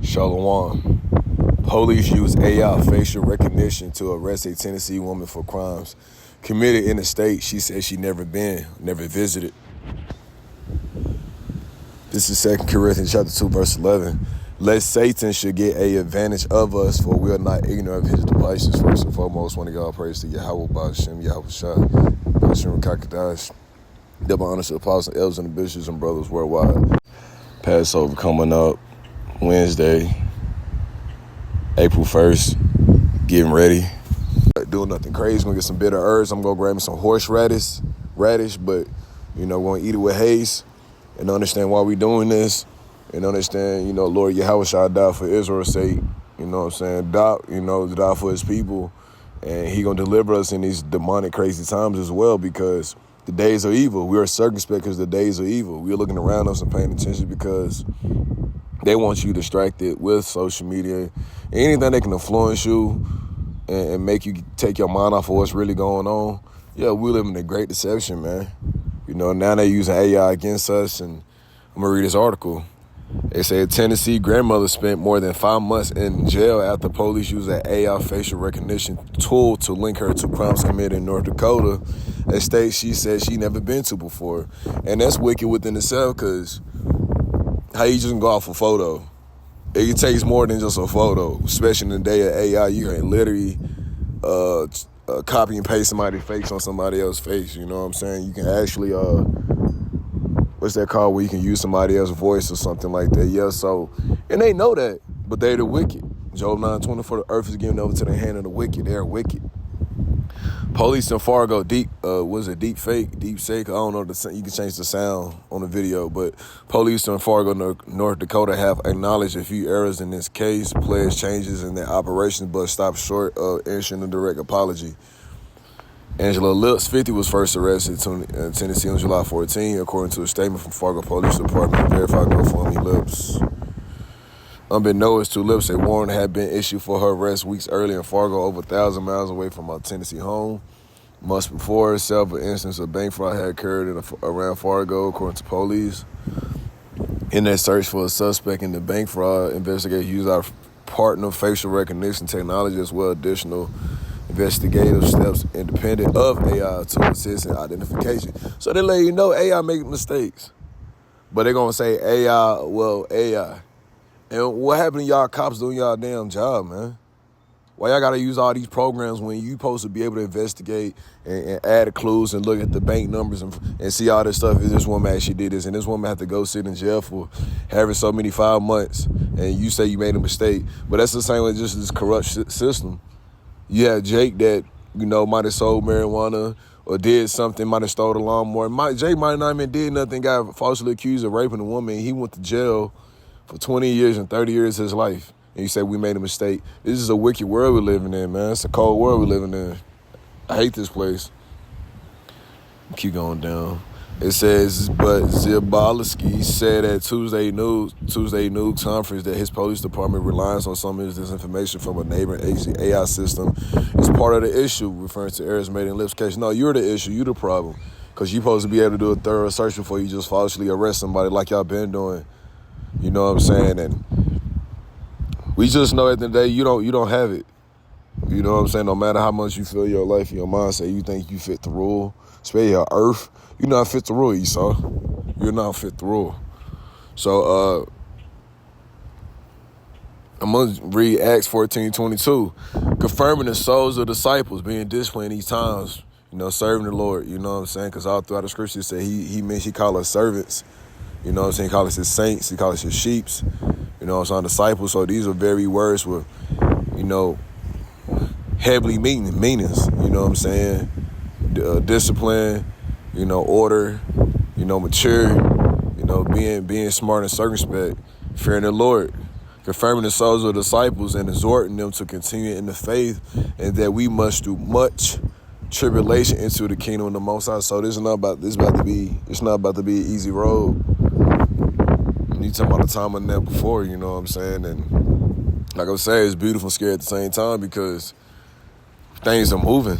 Shalom. Police use AI facial recognition to arrest a Tennessee woman for crimes committed in a state she said she never visited. This is 2 Corinthians chapter 2, verse 11. Lest Satan should get a advantage of us, for we are not ignorant of his devices. First and foremost, want to give all praise to Yahweh, Ba'ashem, Yahweh Shah, Ba'ashem, Kakadash, double honor to the apostles, elders, and the bishops and brothers worldwide. Passover coming up Wednesday, April 1st, getting ready. Doing nothing crazy, gonna get some bitter herbs. I'm gonna grab me some horseradish, but, we're gonna eat it with haste and understand why we doing this and understand, Lord Yahweh Shah died for Israel's sake, died for his people, and he gonna deliver us in these demonic, crazy times as well, because the days are evil. We are circumspect because the days are evil. We're looking around us and paying attention because they want you distracted with social media. Anything that can influence you and make you take your mind off of what's really going on. Yeah, we live in a great deception, man. Now they're using AI against us, and I'm going to read this article. They say a Tennessee grandmother spent more than 5 months in jail after police used an AI facial recognition tool to link her to crimes committed in North Dakota, a state she said she never been to before. And that's wicked within itself, because how you just go off a photo? It takes more than just a photo, especially in the day of AI. You can literally copy and paste somebody's face on somebody else's face. You know what I'm saying? You can actually, what's that called, where you can use somebody else's voice or something like that. Yeah, so, and they know that, but they're the wicked. Job 9:20, for the earth is given over to the hand of the wicked. They're wicked. Police in Fargo, deep sake? I don't know, you can change the sound on the video, but police in Fargo, North Dakota have acknowledged a few errors in this case, pledged changes in their operations, but stopped short of issuing a direct apology. Angela Lips, 50, was first arrested in Tennessee on July 14, according to a statement from Fargo Police Department. Verified GoFundMe Lips. Unbeknownst to Lips, a warrant had been issued for her arrest weeks earlier in Fargo, over 1,000 miles away from her Tennessee home. Months before, several instances of bank fraud had occurred around Fargo, according to police. In their search for a suspect in the bank fraud, investigators used our partner facial recognition technology as well as additional investigative steps independent of AI to assist in identification. So they let you know AI make mistakes, but they're going to say AI. And what happened to y'all cops doing y'all damn job, man? Why y'all got to use all these programs when you supposed to be able to investigate and add clues and look at the bank numbers and see all this stuff? If this woman actually did this, and this woman had to go sit in jail for having so many 5 months, and you say you made a mistake. But that's the same with just this corrupt system. You have Jake that, might have sold marijuana or did something, might have stole a lawnmower. Jake might not even did nothing, got falsely accused of raping a woman. He went to jail for 20 years and 30 years of his life. And you say we made a mistake. This is a wicked world we're living in, man. It's a cold world we're living in. I hate this place. Keep going down. It says, but Zibalski said at Tuesday news conference that his police department relies on some of this information from a neighboring AI system is part of the issue, referring to errors made in Lips' case. No, you're the issue. You're the problem. Because you're supposed to be able to do a thorough search before you just falsely arrest somebody like y'all been doing. You know what I'm saying? And we just know at the end of the day, you don't have it. You know what I'm saying? No matter how much you feel your life and your mindset, you think you fit the rule, especially your earth, you're not fit the rule, Esau. You're not fit the rule. So I'm going to read Acts 14:22. Confirming the souls of disciples being disciplined these times, serving the Lord, you know what I'm saying? Because all throughout the scripture, say he call us servants. You know what I'm saying? He calls us his saints. He calls us his sheeps. You know what I'm saying? Disciples. So these are very words with, heavily meanings. You know what I'm saying? Discipline, order, mature, being smart and circumspect, fearing the Lord, confirming the souls of the disciples and exhorting them to continue in the faith, and that we must do much tribulation into the kingdom of the Most High. So it's not about to be an easy road. You talking about the time of that before, you know what I'm saying? And like I was saying, it's beautiful and scary at the same time, because things are moving.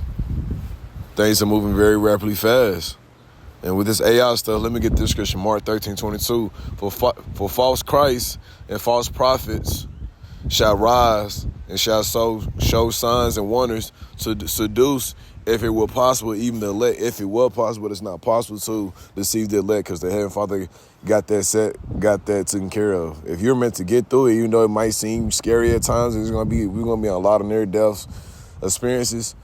Things are moving very rapidly fast. And with this AI stuff, let me get this scripture, Mark 13:22. For false Christs and false prophets shall rise and shall show signs and wonders to seduce, if it were possible, even the elect. If it were possible, it's not possible to deceive the elect, because the Heavenly Father got that taken care of. If you're meant to get through it, even though it might seem scary at times, we're gonna be on a lot of near-death experiences.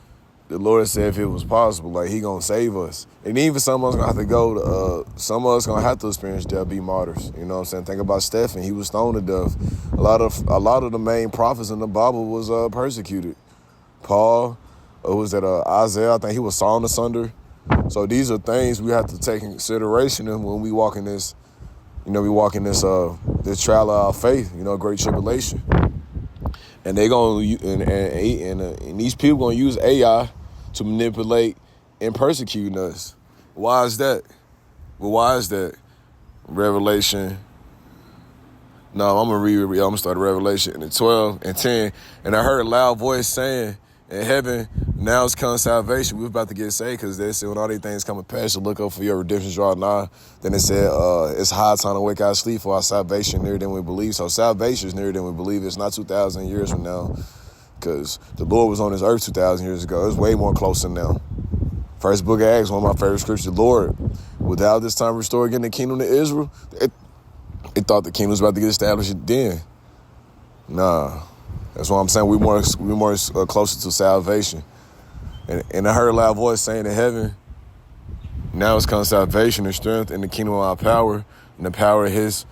The Lord said if it was possible, like, He gonna save us. And even some of us gonna have to some of us gonna have to experience death, be martyrs. You know what I'm saying? Think about Stephen. He was stoned to death. A lot of the main prophets in the Bible was persecuted. Paul, who was that Isaiah? I think he was sawn asunder. So these are things we have to take in consideration when we walk in this, this trial of our faith, great tribulation. And they and these people gonna use AI to manipulate and persecute us. Why is that? Well, why is that? Revelation. No, I'm gonna start Revelation in 12 and 10. And I heard a loud voice saying, in heaven, now it's come salvation. We're about to get saved, because they said when all these things come to pass, you look up for your redemption draw nigh. Then it said, it's high time to wake out of sleep, for our salvation nearer than we believe. So salvation is nearer than we believe. It's not 2,000 years from now, because the Lord was on this earth 2,000 years ago. It's way more closer now. First book of Acts, one of my favorite scriptures, Lord, without this time restore again the kingdom to Israel, it thought the kingdom was about to get established then. Nah. That's why I'm saying we're more closer to salvation. And I heard a loud voice saying in heaven, now it's come salvation and strength in the kingdom of our power, and the power of His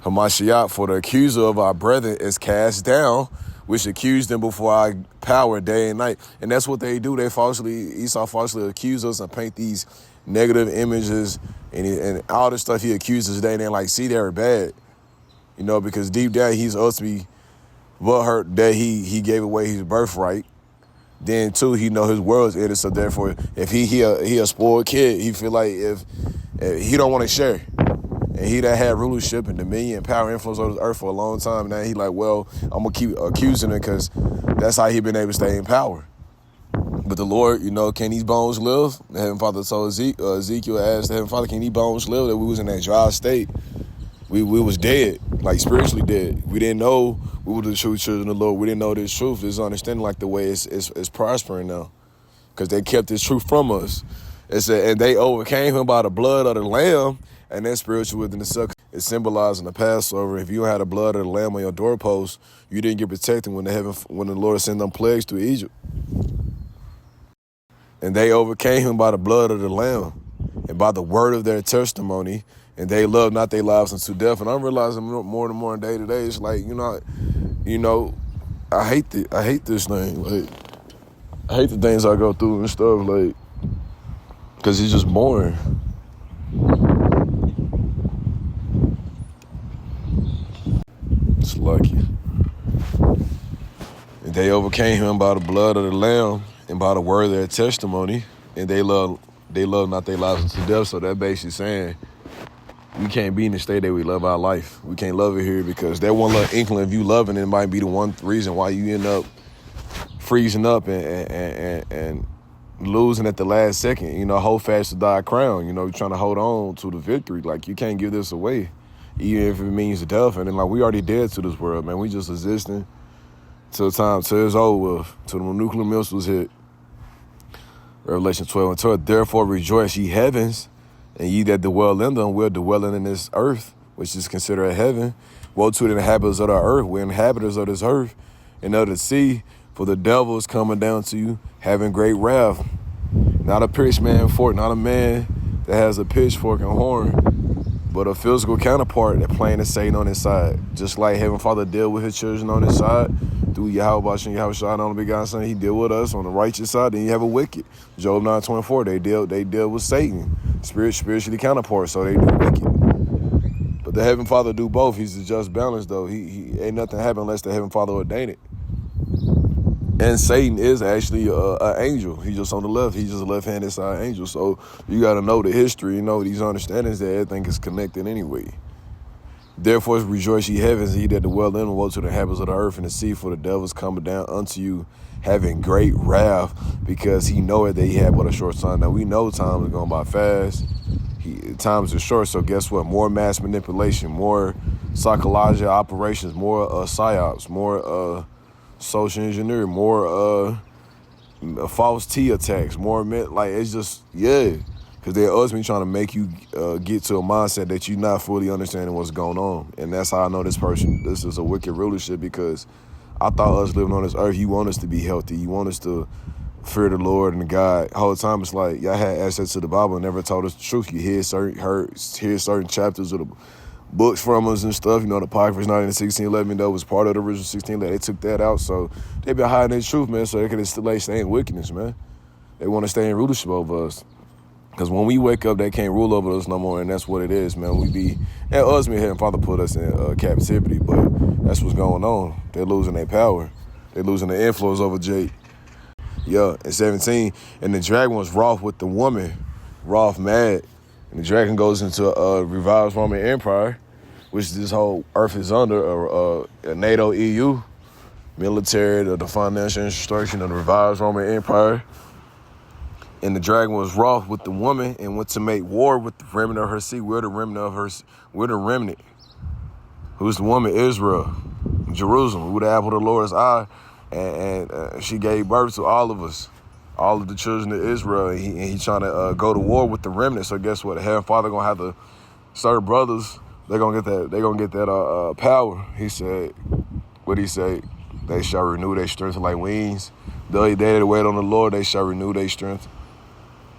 Hamashiach. For the accuser of our brethren is cast down, which accused them before our power day and night. And that's what they do. Esau falsely accuse us and paint these negative images and all this stuff he accuses today. And they're like, see, they're bad. Because deep down he's ultimately hurt that he gave away his birthright. Then too, he know his world's ended. So therefore, if he a spoiled kid, he feel like if he don't want to share. And he that had rulership and dominion and power and influence over this earth for a long time. Now he like, well, I'm gonna keep accusing him, because that's how he been able to stay in power. But the Lord, can these bones live? The Heavenly Father told Ezekiel, asked the Heavenly Father, can these bones live? That we was in that dry state. We was dead, like spiritually dead. We didn't know we were the true children of the Lord. We didn't know this truth, this understanding, like the way it's prospering now, because they kept this truth from us. It said, and they overcame him by the blood of the Lamb, and that spiritual within the suck is symbolizing the Passover. If you had the blood of the Lamb on your doorpost, you didn't get protected when the Lord sent them plagues to Egypt. And they overcame him by the blood of the Lamb and by the word of their testimony. And they love not their lives unto death. And I'm realizing more and more day to day, it's like, I hate this thing. Like, I hate the things I go through and stuff, like, because it's just boring. It's lucky. And they overcame him by the blood of the Lamb and by the word of their testimony. And they love not their lives unto death. So that basically saying, we can't be in the state that we love our life. We can't love it here, because that one little inkling of you loving it might be the one reason why you end up freezing up and losing at the last second. Hold fast to thy crown. You're trying to hold on to the victory. Like, you can't give this away, even if it means death. And then, like, we already dead to this world, man. We just existing till it's over with, till the nuclear missiles hit. Revelation 12 and 12. Therefore rejoice, ye heavens, and ye that dwell in them. We're dwelling in this earth, which is considered a heaven. Woe to the inhabitants of the earth. We're inhabitants of this earth and of the sea. For the devil is coming down to you, having great wrath. Not a pitchfork, not a man that has a pitchfork and horn, but a physical counterpart that playing and Satan on his side. Just like Heavenly Father dealt with his children on his side, through Yahweh and Yahweh Shai on the begotten Son, he deal with us on the righteous side. Then you have a wicked. Job 9:24, they deal with Satan, spiritually counterpart, so they do wicked. But the Heavenly Father do both. He's the just balance, though. He ain't nothing happen unless the Heavenly Father ordained it. And Satan is actually an angel. He's just on the left. He's just a left-handed side angel. So you got to know the history, these understandings that everything is connected anyway. Therefore rejoice ye heavens, and ye that dwell in them, woe to the inhabitants of the earth and the sea, for the devil is coming down unto you, having great wrath, because he knoweth that he had but a short time. Now we know time is going by fast. Times are short, so guess what? More mass manipulation, more psychological operations, more psyops, more social engineering, more false T attacks, more like it's just, yeah. Because they're ultimately trying to make you get to a mindset that you're not fully understanding what's going on. And that's how I know this is a wicked rulership, because I thought us living on this earth, you want us to be healthy. You want us to fear the Lord and God. The whole time it's like y'all had access to the Bible and never told us the truth. You hear certain chapters of the books from us and stuff. You know, the Apocrypha 1611, though, was part of the original 1611. They took that out, so they been hiding their truth, man, so they can still stay in wickedness, man. They want to stay in rulership over us. Because when we wake up, they can't rule over us no more, and that's what it is, man. We be, and ultimately, Heavenly Father put us in captivity, but that's what's going on. They're losing their power. They're losing their influence over Jake. Yeah, in 17, and the dragon was wroth with the woman, wroth mad, and the dragon goes into a revives Roman Empire, which this whole earth is under, a NATO EU, military, the financial infrastructure of the revives Roman Empire. And the dragon was wroth with the woman and went to make war with the remnant of her seed. We're the remnant. Who's the woman? Israel, Jerusalem. We're the apple of the Lord's eye. And she gave birth to all of us, all of the children of Israel. And he trying to go to war with the remnant. So guess what? The Heavenly Father gonna have to, certain brothers, they're gonna get that power. He said, what he say? They shall renew their strength like wings. They that wait on the Lord, they shall renew their strength.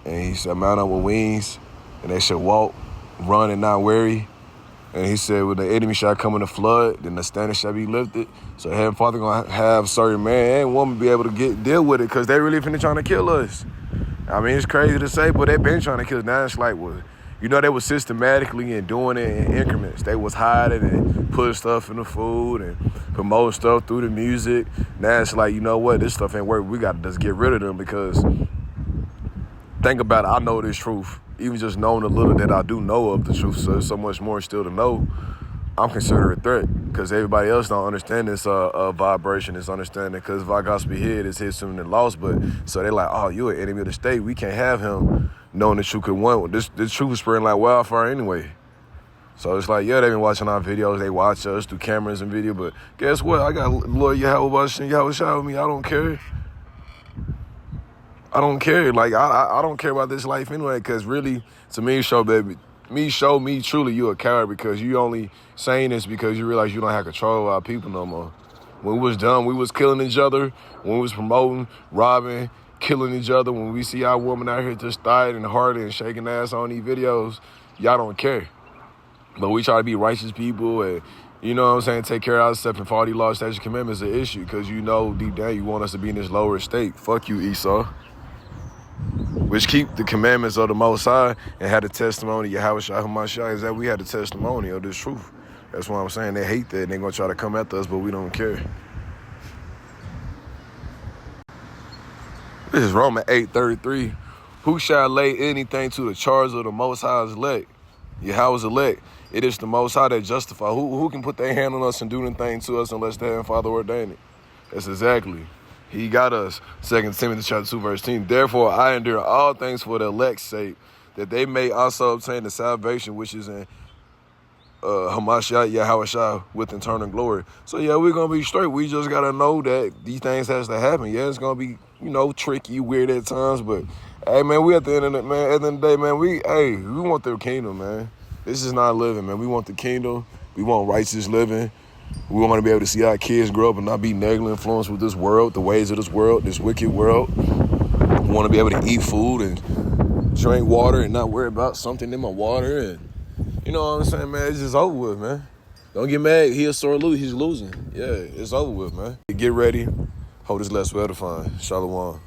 And he said, mount up with wings, and they shall walk, run, and not weary. And he said, when the enemy shall come in the flood, then the standard shall be lifted. So Heavenly Father gonna have certain man and woman be able to deal with it, because they really finna trying to kill us. I mean, it's crazy to say, but they been trying to kill us. Now it's like, well, you know, they was systematically and doing it in increments. They was hiding and putting stuff in the food and promoting stuff through the music. Now it's like, you know what, this stuff ain't working. We got to just get rid of them, because think about it, I know this truth. Even just knowing a little that I do know of the truth, so there's so much more still to know. I'm considered a threat, because everybody else don't understand this vibration, this understanding, because if our gospel hid, it's hid sooner than lost. But so they're like, oh, you're an enemy of the state. We can't have him knowing the truth could win. This truth is spreading like wildfire anyway. So it's like, yeah, they've been watching our videos. They watch us through cameras and video. But guess what? I got Lord Yahweh Shah with me. I don't care. I don't care. Like, I don't care about this life anyway, because really, to me, show me truly you a coward, because you only saying this because you realize you don't have control of our people no more. When we was dumb, we was killing each other. When we was promoting, robbing, killing each other. When we see our woman out here just dying and hard and shaking ass on these videos, y'all don't care. But we try to be righteous people and, you know what I'm saying, take care of ourselves and follow these laws, statutes, commandments is an issue, because you know deep down you want us to be in this lower state. Fuck you, Esau. Which keep the commandments of the Most High and had the testimony, Yahweh Shah Hamashiach, is that we had the testimony of this truth. That's what I'm saying. They hate that, and they're going to try to come after us, but we don't care. This is Romans 8:33. Who shall lay anything to the charge of the Most High's elect? Yahweh's elect. It is the Most High that justify. Who can put their hand on us and do anything to us unless the Heavenly Father ordained it? That's exactly. He got us. 2 Timothy chapter 2, verse 10. Therefore, I endure all things for the elect's sake, that they may also obtain the salvation which is in Hamashiach Yahweh Shah with eternal glory. So, yeah, we're going to be straight. We just got to know that these things has to happen. Yeah, it's going to be, you know, tricky, weird at times, but, hey, man, we at the end of the, man, at the end of the day, man, we want the kingdom, man. This is not living, man. We want the kingdom. We want righteous living. We want to be able to see our kids grow up and not be negatively influenced with this world, the ways of this world, this wicked world. We want to be able to eat food and drink water and not worry about something in my water. And you know what I'm saying, man? It's just over with, man. Don't get mad. He a sore loser. He's losing. Yeah, it's over with, man. Get ready. Hope this less well defined. Shalom.